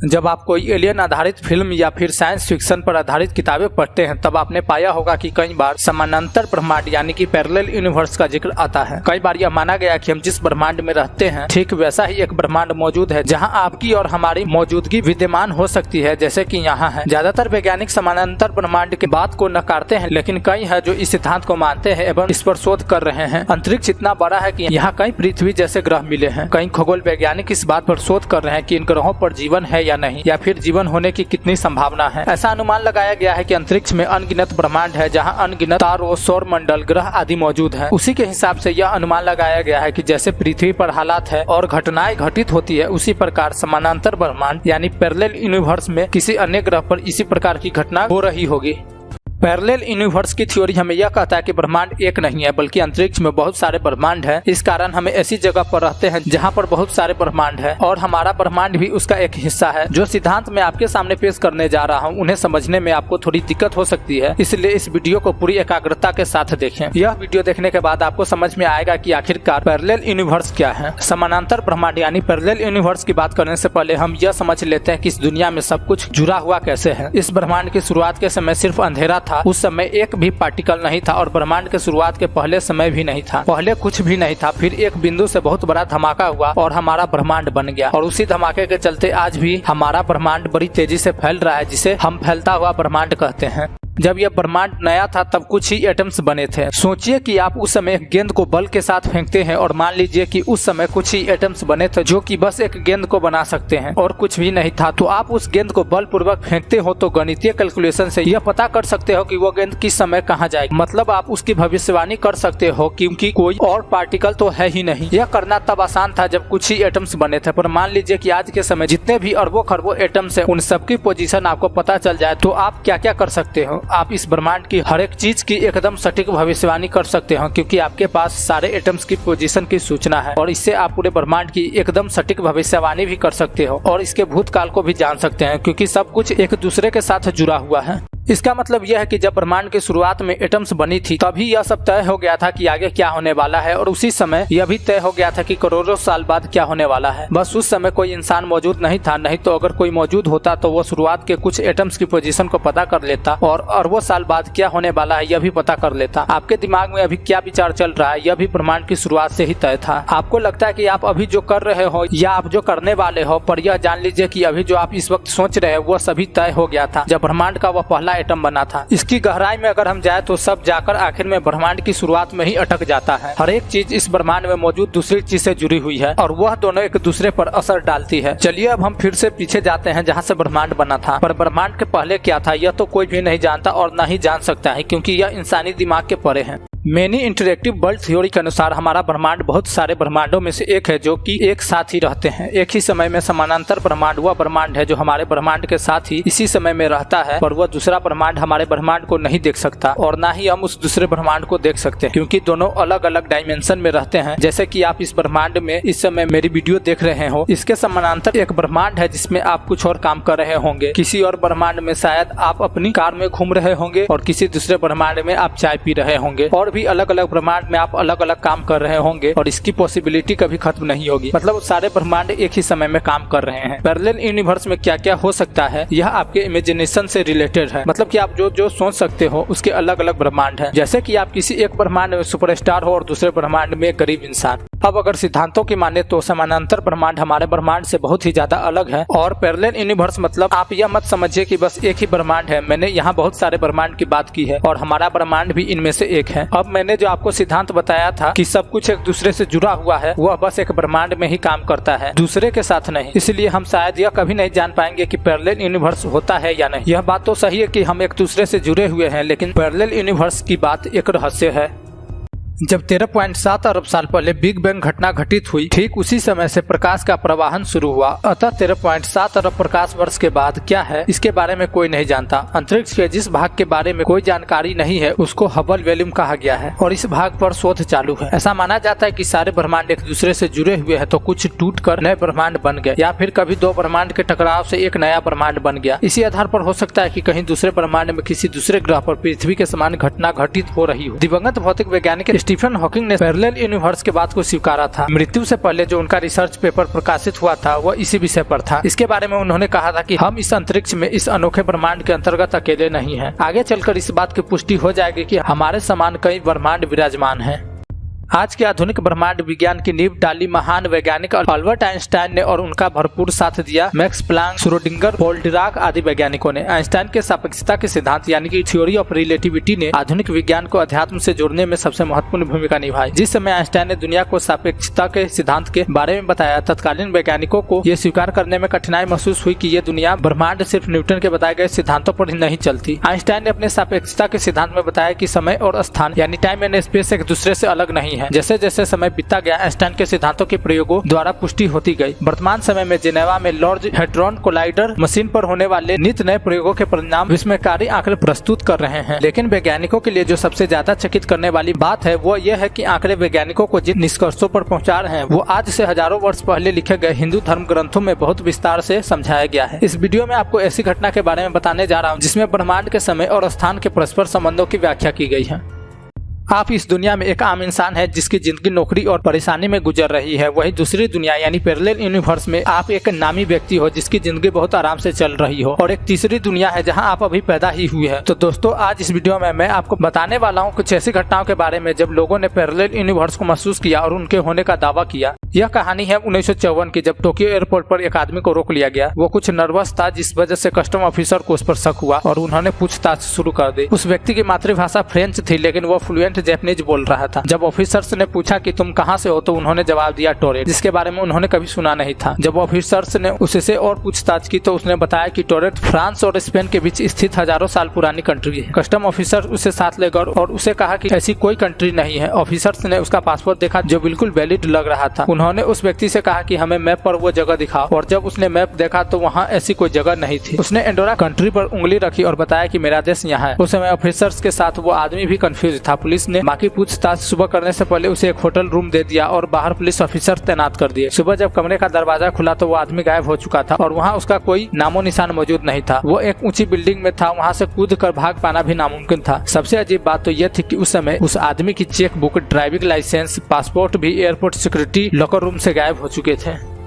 जब आप कोई एलियन आधारित फिल्म या फिर साइंस फिक्शन पर आधारित किताबें पढ़ते हैं तब आपने पाया होगा कि कई बार समानांतर ब्रह्मांड यानी कि पैरेलल यूनिवर्स का जिक्र आता है। कई बार यह माना गया कि हम जिस ब्रह्मांड में रहते हैं ठीक वैसा ही एक ब्रह्मांड मौजूद है जहां आपकी और हमारी मौजूदगी विद्यमान हो सकती है, जैसे कि यहाँ है। ज्यादातर वैज्ञानिक समानांतर ब्रह्मांड की बात को नकारते हैं, लेकिन कई है जो इस सिद्धांत को मानते हैं एवं इस पर शोध कर रहे हैं। अंतरिक्ष इतना बड़ा है कि यहाँ कई पृथ्वी जैसे ग्रह मिले हैं। कई खगोल वैज्ञानिक इस बात पर शोध कर रहे हैं कि इन ग्रहों पर जीवन है या नहीं, या फिर जीवन होने की कितनी संभावना है। ऐसा अनुमान लगाया गया है कि अंतरिक्ष में अनगिनत ब्रह्मांड है जहां अनगिनत तारों, सौर मंडल, ग्रह आदि मौजूद है। उसी के हिसाब से यह अनुमान लगाया गया है कि जैसे पृथ्वी पर हालात है और घटनाएं घटित होती है, उसी प्रकार समानांतर ब्रह्मांड यानी पैरेलल यूनिवर्स में किसी अन्य ग्रह पर इसी प्रकार की घटना हो रही होगी। पैरेलल यूनिवर्स की थ्योरी हमें यह कहता है कि ब्रह्मांड एक नहीं है बल्कि अंतरिक्ष में बहुत सारे ब्रह्मांड हैं। इस कारण हमें ऐसी जगह पर रहते हैं जहां पर बहुत सारे ब्रह्मांड हैं और हमारा ब्रह्मांड भी उसका एक हिस्सा है। जो सिद्धांत मैं आपके सामने पेश करने जा रहा हूं उन्हें समझने में आपको थोड़ी दिक्कत हो सकती है, इसलिए इस वीडियो को पूरी एकाग्रता के साथ देखें। यह वीडियो देखने के बाद आपको समझ में आएगा कि आखिरकार पैरेलल यूनिवर्स क्या है। समानांतर ब्रह्मांड यानी पैरेलल यूनिवर्स की बात करने से पहले हम यह समझ लेते हैं कि इस दुनिया में सब कुछ जुड़ा हुआ कैसे है। इस ब्रह्मांड की शुरुआत के समय सिर्फ अंधेरा था। उस समय एक भी पार्टिकल नहीं था और ब्रह्मांड के शुरुआत के पहले समय भी नहीं था। पहले कुछ भी नहीं था, फिर एक बिंदु से बहुत बड़ा धमाका हुआ और हमारा ब्रह्मांड बन गया। और उसी धमाके के चलते आज भी हमारा ब्रह्मांड बड़ी तेजी से फैल रहा है, जिसे हम फैलता हुआ ब्रह्मांड कहते हैं। जब यह ब्रह्मांड नया था तब कुछ ही एटम्स बने थे। सोचिए कि आप उस समय एक गेंद को बल के साथ फेंकते हैं और मान लीजिए कि उस समय कुछ ही एटम्स बने थे जो कि बस एक गेंद को बना सकते हैं और कुछ भी नहीं था। तो आप उस गेंद को बलपूर्वक फेंकते हो तो गणितीय कैलकुलेशन से यह पता कर सकते हो कि वो गेंद किस समय कहाँ जाएगी। मतलब आप उसकी भविष्यवाणी कर सकते हो क्योंकि कोई और पार्टिकल तो है ही नहीं। यह करना तब आसान था जब कुछ ही एटम्स बने थे, पर मान लीजिए कि आज के समय जितने भी अरबों खरबों एटम्स है उन सबकी पोजीशन आपको पता चल जाए तो आप क्या क्या कर सकते हो। आप इस ब्रह्मांड की हर एक चीज की एकदम सटीक भविष्यवाणी कर सकते हो क्योंकि आपके पास सारे एटम्स की पोजीशन की सूचना है और इससे आप पूरे ब्रह्मांड की एकदम सटीक भविष्यवाणी भी कर सकते हो और इसके भूतकाल को भी जान सकते हैं क्योंकि सब कुछ एक दूसरे के साथ जुड़ा हुआ है। इसका मतलब यह है कि जब ब्रह्मांड की शुरुआत में एटम्स बनी थी तभी यह सब तय हो गया था कि आगे क्या होने वाला है और उसी समय यह भी तय हो गया था कि करोड़ों साल बाद क्या होने वाला है। बस उस समय कोई इंसान मौजूद नहीं था, नहीं तो अगर कोई मौजूद होता तो वो शुरुआत के कुछ एटम्स की पोजीशन को पता कर लेता और अरबों साल बाद क्या होने वाला है यह भी पता कर लेता। आपके दिमाग में अभी क्या विचार चल रहा है यह भी ब्रह्मांड की शुरुआत से ही तय था। आपको लगता है कि आप अभी जो कर रहे हो या आप जो करने वाले हो, पर यह जान लीजिए कि अभी जो आप इस वक्त सोच रहे हो वो सभी तय हो गया था जब ब्रह्मांड का वह पहला एटम बना था। इसकी गहराई में अगर हम जाए तो सब जाकर आखिर में ब्रह्मांड की शुरुआत में ही अटक जाता है। हर एक चीज इस ब्रह्मांड में मौजूद दूसरी चीज से जुड़ी हुई है और वह दोनों एक दूसरे पर असर डालती है। चलिए अब हम फिर से पीछे जाते हैं जहाँ से ब्रह्मांड बना था। पर ब्रह्मांड के पहले क्या था यह तो कोई भी नहीं जानता और न ही जान सकता है क्योंकि यह इंसानी दिमाग के परे है। मेनी इंटरेक्टिव वर्ल्ड थ्योरी के अनुसार हमारा ब्रह्मांड बहुत सारे ब्रह्मांडों में से एक है जो कि एक साथ ही रहते हैं। एक ही समय में समानांतर ब्रह्मांड वह ब्रह्मांड है जो हमारे ब्रह्मांड के साथ ही इसी समय में रहता है, पर वह दूसरा ब्रह्मांड हमारे ब्रह्मांड को नहीं देख सकता और ना ही हम उस दूसरे ब्रह्मांड को देख सकते हैं क्योंकि दोनों अलग अलग डायमेंशन में रहते हैं। जैसे कि आप इस ब्रह्मांड में इस समय मेरी वीडियो देख रहे हो, इसके समानांतर एक ब्रह्मांड है जिसमें आप कुछ और काम कर रहे होंगे। किसी और ब्रह्मांड में शायद आप अपनी कार में घूम रहे होंगे और किसी दूसरे ब्रह्मांड में आप चाय पी रहे होंगे और भी अलग अलग ब्रह्मांड में आप अलग अलग काम कर रहे होंगे और इसकी पॉसिबिलिटी कभी खत्म नहीं होगी। मतलब सारे ब्रह्मांड एक ही समय में काम कर रहे हैं। पैरेलल यूनिवर्स में क्या क्या हो सकता है यह आपके इमेजिनेशन से रिलेटेड है। मतलब कि आप जो सोच सकते हो उसके अलग अलग ब्रह्मांड है। जैसे कि आप किसी एक ब्रह्मांड में सुपरस्टार हो और दूसरे ब्रह्मांड में एक गरीब इंसान। अब अगर सिद्धांतों की माने तो समानांतर ब्रह्मांड हमारे ब्रह्मांड से बहुत ही ज्यादा अलग है और पैरेलल यूनिवर्स मतलब आप यह मत समझिए कि बस एक ही ब्रह्मांड है। मैंने यहाँ बहुत सारे ब्रह्मांड की बात की है और हमारा ब्रह्मांड भी इनमें से एक है। अब मैंने जो आपको सिद्धांत बताया था कि सब कुछ एक दूसरे से जुड़ा हुआ है, वह बस एक ब्रह्मांड में ही काम करता है, दूसरे के साथ नहीं। इसलिए हम शायद यह कभी नहीं जान पाएंगे कि पैरेलल यूनिवर्स होता है या नहीं। यह बात तो सही है कि हम एक दूसरे से जुड़े हुए हैं, लेकिन पैरेलल यूनिवर्स की बात एक रहस्य है। जब 13.7 अरब साल पहले बिग बैंग घटना घटित हुई, ठीक उसी समय से प्रकाश का प्रवाहन शुरू हुआ। अतः 13.7 अरब प्रकाश वर्ष के बाद क्या है इसके बारे में कोई नहीं जानता। अंतरिक्ष के जिस भाग के बारे में कोई जानकारी नहीं है उसको हबल वॉल्यूम कहा गया है और इस भाग पर शोध चालू है। ऐसा माना जाता है कि सारे ब्रह्मांड एक दूसरे से जुड़े हुए हैं, तो कुछ टूट कर नए ब्रह्मांड बन गए या फिर कभी दो ब्रह्मांड के टकराव से एक नया ब्रह्मांड बन गया। इसी आधार पर हो सकता है कि कहीं दूसरे ब्रह्मांड में किसी दूसरे ग्रह पर पृथ्वी के समान घटना घटित हो रही हो। दिवंगत भौतिक वैज्ञानिक स्टीफन हॉकिंग ने पैरेलल यूनिवर्स के बात को स्वीकारा था। मृत्यु से पहले जो उनका रिसर्च पेपर प्रकाशित हुआ था वह इसी विषय पर था। इसके बारे में उन्होंने कहा था कि हम इस अंतरिक्ष में इस अनोखे ब्रह्मांड के अंतर्गत अकेले नहीं हैं। आगे चलकर इस बात की पुष्टि हो जाएगी कि हमारे समान कई ब्रह्मांड विराजमान हैं। आज के आधुनिक ब्रह्मांड विज्ञान की नींव डाली महान वैज्ञानिक अल्बर्ट आइंस्टाइन ने और उनका भरपूर साथ दिया max Planck, Schrodinger, Paul Dirac आदि वैज्ञानिकों ने। आइंस्टाइन के सापेक्षता के सिद्धांत यानी कि थ्योरी ऑफ रिलेटिविटी ने आधुनिक विज्ञान को अध्यात्म से जोड़ने में सबसे महत्वपूर्ण भूमिका निभाई। जिस समय आइंस्टाइन ने दुनिया को सापेक्षता के सिद्धांत के बारे में बताया, तत्कालीन वैज्ञानिकों को ये स्वीकार करने में कठिनाई महसूस हुई कि ये दुनिया ब्रह्मांड सिर्फ न्यूटन के बताए गए सिद्धांतों पर ही नहीं चलती। आइंस्टाइन ने अपने सापेक्षता के सिद्धांत में बताया कि समय और स्थान यानी टाइम एंड स्पेस एक दूसरे से अलग नहीं है। जैसे जैसे समय बीतता गया, आइंस्टाइन के सिद्धांतों के प्रयोगों द्वारा पुष्टि होती गई। वर्तमान समय में जेनेवा में लॉर्ज हेड्रॉन कोलाइडर मशीन पर होने वाले नित्य नए प्रयोगों के परिणाम विस्मयकारी आंकड़े प्रस्तुत कर रहे हैं। लेकिन वैज्ञानिकों के लिए जो सबसे ज्यादा चकित करने वाली बात है वो यह है कि आंकड़े वैज्ञानिकों को जिन निष्कर्षों पर पहुंचा रहे हैं वो आज से हजारों वर्ष पहले लिखे गए हिंदू धर्म ग्रंथों में बहुत विस्तार से समझाया गया है। इस वीडियो में आपको ऐसी घटना के बारे में बताने जा रहा हूँ जिसमें ब्रह्मांड के समय और स्थान के परस्पर संबंधों की व्याख्या की गई है। आप इस दुनिया में एक आम इंसान है जिसकी जिंदगी नौकरी और परेशानी में गुजर रही है। वही दूसरी दुनिया यानी पैरेलल यूनिवर्स में आप एक नामी व्यक्ति हो जिसकी जिंदगी बहुत आराम से चल रही हो। और एक तीसरी दुनिया है जहां आप अभी पैदा ही हुए हैं। तो दोस्तों, आज इस वीडियो में मैं आपको बताने वाला हूं कुछ ऐसी घटनाओं के बारे में जब लोगों ने पैरेलल यूनिवर्स को महसूस किया और उनके होने का दावा किया। यह कहानी है 1954 की, जब टोक्यो एयरपोर्ट पर एक आदमी को रोक लिया गया। वो कुछ नर्वस था जिस वजह से कस्टम ऑफिसर को उस पर शक हुआ और उन्होंने पूछताछ शुरू कर दी। उस व्यक्ति की मातृभाषा फ्रेंच थी लेकिन वो फ्लुएंट जापानीज बोल रहा था। जब ऑफिसर्स ने पूछा कि तुम कहां से हो तो उन्होंने जवाब दिया टोरेट, जिसके बारे में उन्होंने कभी सुना नहीं था। जब ऑफिसर्स ने उससे और पूछताछ की तो उसने बताया कि टोरेट फ्रांस और स्पेन के बीच स्थित हजारों साल पुरानी कंट्री है। कस्टम ऑफिसर उसे साथ ले गए और उसे कहा कि ऐसी कोई कंट्री नहीं है। ऑफिसर्स ने उसका पासपोर्ट देखा जो बिल्कुल वैलिड लग रहा था। उन्होंने उस व्यक्ति से कहा कि हमें मैप पर वो जगह दिखाओ और जब उसने मैप देखा तो वहाँ ऐसी कोई जगह नहीं थी। उसने एंडोरा कंट्री पर उंगली रखी और बताया कि मेरा देश यहाँ है। उस समय ऑफिसर्स के साथ वो आदमी भी कंफ्यूज था। पुलिस ने बाकी पूछताछ सुबह करने से पहले उसे एक होटल रूम दे दिया और बाहर पुलिस ऑफिसर तैनात कर दिए। सुबह जब कमरे का दरवाजा खुला तो वो आदमी गायब हो चुका था और वहाँ उसका कोई नामो निशान मौजूद नहीं था। वो एक ऊंची बिल्डिंग में था, वहाँ से कूद कर भाग पाना भी नामुमकिन था। सबसे अजीब बात तो यह थी कि उस समय उस आदमी की cheque book, driving licence, passport भी एयरपोर्ट सिक्योरिटी लॉकर रूम से गायब हो चुके थे।